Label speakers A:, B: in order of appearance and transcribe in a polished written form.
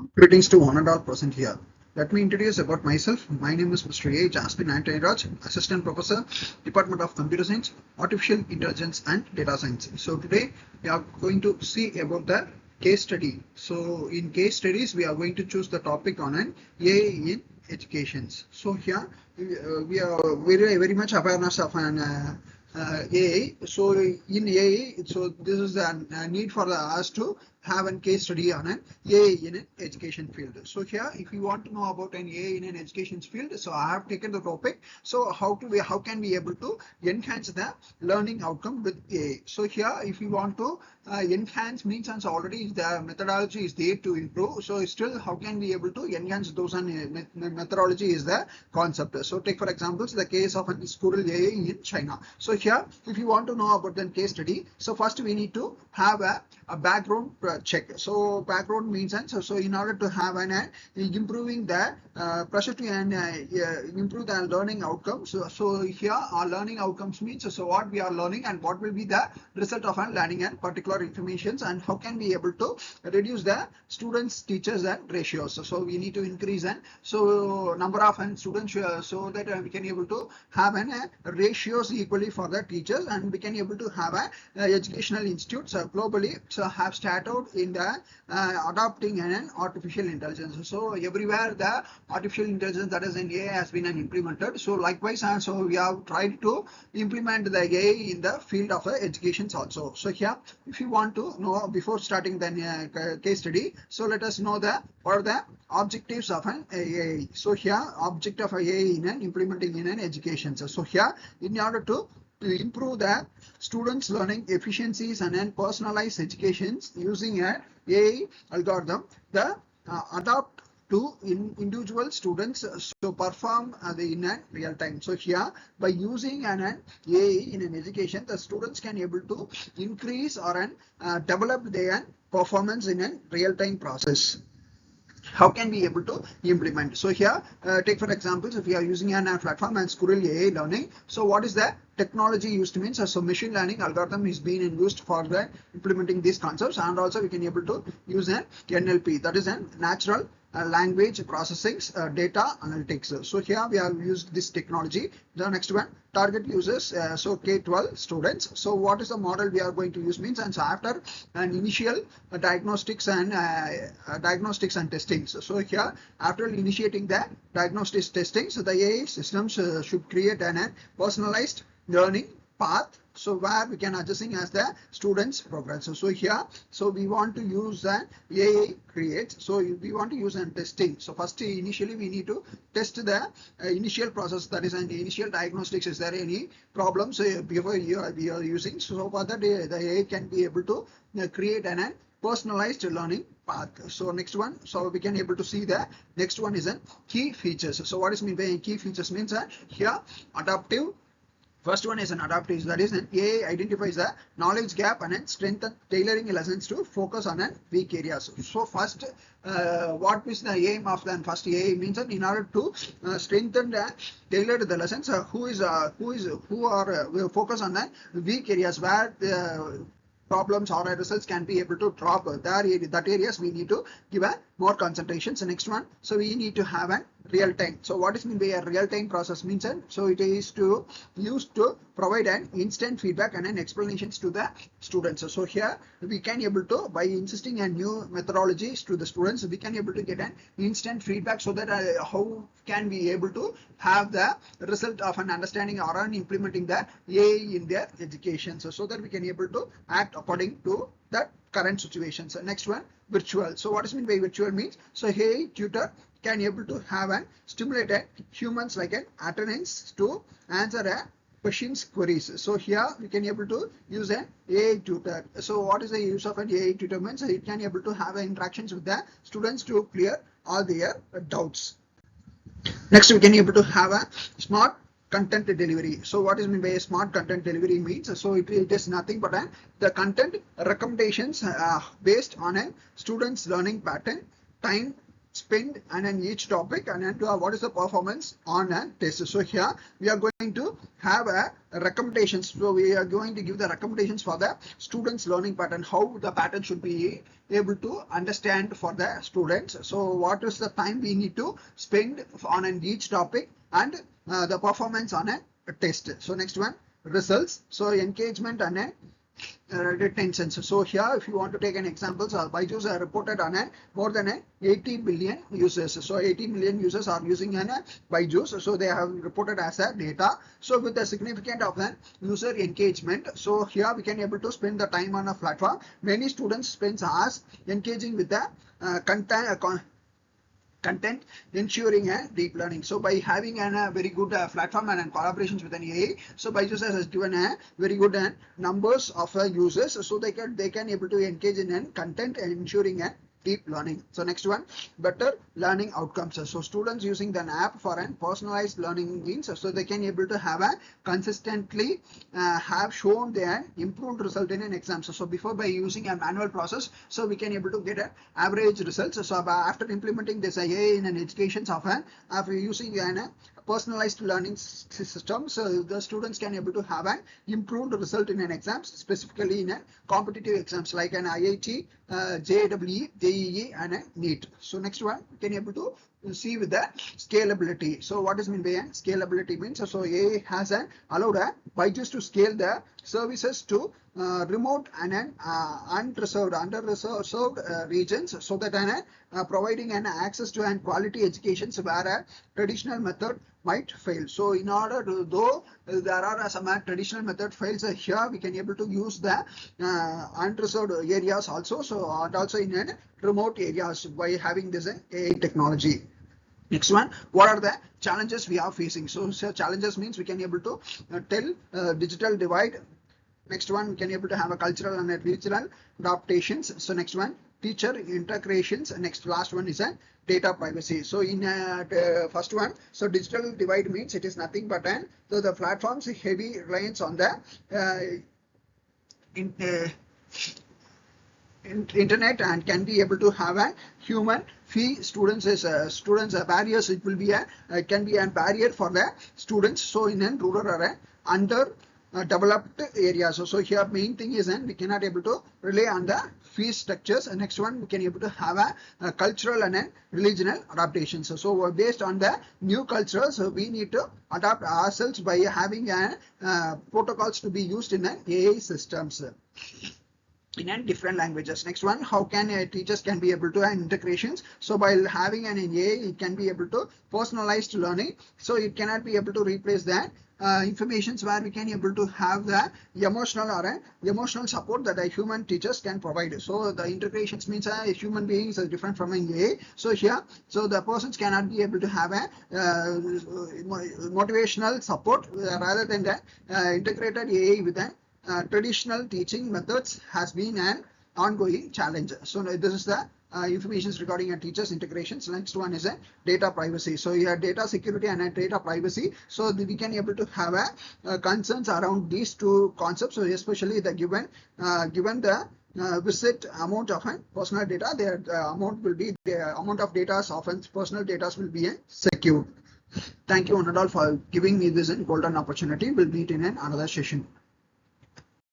A: Greetings to one and all present here. Let me introduce about myself. My name is Mr. A. Jasmine Antoniraj, Assistant Professor, Department of Computer Science, Artificial Intelligence and Data Science. So today we are going to see about the case study. So in case studies, we are going to choose the topic on an AI in education. So here we are very much awareness of an AI. So in AI, so this is a need for us to have a case study on an AI in an education field. So here, if you want to know about an AI in an education field, so I have taken the topic. So how can we able to enhance the learning outcome with AI? So here, if you want to enhance means and already the methodology is there to improve. So still, how can we able to enhance those and methodology is the concept. So take for example the case of a school AI in China. So here, if you want to know about the case study, so first we need to have a background check. So background means and so in order to have an improving the pressure to and improve the learning outcomes. So here our learning outcomes means so what we are learning and what will be the result of learning and particular informations and how can we able to reduce the students teachers and ratios. So we need to increase and so number of students so that we can able to have an ratios equally for the teachers, and we can able to have a educational institutes globally so have started in the adopting an artificial intelligence. So everywhere the artificial intelligence, that is in AI, has been implemented. So likewise so we have tried to implement the AI in the field of education also. So here, if you want to know before starting the case study, so let us know what are the objectives of an AI. So here, objective of AI in an implementing in an education. So here, in order to improve the students learning efficiencies and then personalized educations using an AI algorithm, the adapt to individual students so perform in a real time. So here, by using an AI in an education, the students can able to increase or develop their performance in a real time process. How can we able to implement? So here, take for example, if we are using an platform and Squirrel AI learning, so what is the technology used means so machine learning algorithm is being used for the implementing these concepts, and also we can able to use an NLP, that is a natural language processing data analytics. So here we have used this technology. The next one, target users, so K-12 students. So what is the model we are going to use means, and so after an initial diagnostics and testing. So here, after initiating the diagnostics testing, so the AI systems should create an personalized learning path, so where we can adjusting as the students progress. So here, so we want to use an AI create, so we want to use an testing. So first initially we need to test the initial process, that is an initial diagnostics. Is there any problems before we are using? So for that the AI can be able to create an personalized learning path. So next one, so we can able to see the next one is a key features. So what is mean by key features means here adaptive. First one is an adaptive, that is an AI identifies a knowledge gap and strengthen tailoring lessons to focus on weak areas. So first, what is the aim of the first AI means that in order to strengthen the tailored the lessons, who will focus on the weak areas where the problems or results can be able to drop that areas we need to give a more concentration. So next one, so we need to have a real time. So what is mean by a real time process means, so it is to used to provide an instant feedback and an explanations to the students. So here we can able to, by insisting a new methodologies to the students, we can able to get an instant feedback, so that how can we able to have the result of an understanding or an implementing the AI in their education, so that we can able to act according to that current situation. So next one, virtual. So what is mean by virtual means, so hey tutor can able to have an stimulated humans like an attendance to answer a questions queries. So here we can able to use an AI tutor. So what is the use of an AI tutor means, it can able to have interactions with the students to clear all their doubts. Next, we can able to have a smart content delivery. So what is mean by a smart content delivery means, so it is nothing but the content recommendations based on a student's learning pattern, time spend and then each topic and then what is the performance on a test. So here we are going to have a recommendations. So we are going to give the recommendations for the students learning pattern, how the pattern should be able to understand for the students. So what is the time we need to spend on an each topic and the performance on a test. So next one, results. So engagement and retention. So here if you want to take an example, Byju's are reported on more than 80 billion users. So 80 million users are using Byju's. So they have reported as a data. So with the significant of an user engagement, so here we can able to spend the time on a platform. Many students spend hours engaging with the content ensuring a deep learning. So by having a very good platform and collaborations with an AI, so Byju's has given a very good numbers of users, so they can able to engage in content and ensuring a deep learning. So next one, better learning outcomes. So students using the app for an personalized learning means, so they can able to have a consistently have shown their improved result in an exam. So before by using a manual process, so we can able to get an average results. So after implementing this AI in an education software, after using an personalized learning system, so the students can able to have an improved result in an exams, specifically in a competitive exams like an IIT, JEE, JEE and a NEET. So next one, we can able to see with the scalability. So what is mean by scalability means, so AI has allowed Byju's to scale the services to remote and underreserved regions, so that providing an access to and quality education where a traditional method might fail. So in order to, though there are some traditional method fails, here we can able to use the unreserved areas also, so and also in remote areas by having this AI technology. Next one, what are the challenges we are facing? So challenges means we can able to tell digital divide. Next one, we can able to have a cultural and regional adaptations. So next one, teacher integrations. Next last one is a data privacy. So in first one, so digital divide means it is nothing but so the platforms heavy reliance on the internet and can be able to have a human fee students is barriers. It will be can be a barrier for the students. So in a rural area under developed areas. So here main thing is we cannot able to rely on the fee structures. And next one, we can able to have a cultural and regional adaptations. So based on the new cultures, we need to adapt ourselves by having protocols to be used in AI systems in different languages. Next one, how can teachers can be able to have integrations? So by having an AI, it can be able to personalized learning. So it cannot be able to replace that informations where we can able to have the emotional or emotional support that a human teachers can provide. So the integrations means human beings are different from an AI. So here, so the persons cannot be able to have a motivational support rather than the integrated AI with the traditional teaching methods has been an ongoing challenge. So this is the information regarding a teachers integrations. Next one is a data privacy. So you have data security and data privacy. So we can able to have concerns around these two concepts. So especially the given the visit amount of personal data, the amount will be the amount of data often personal data will be secure. Thank you one and all for giving me this golden opportunity. We'll meet in another session.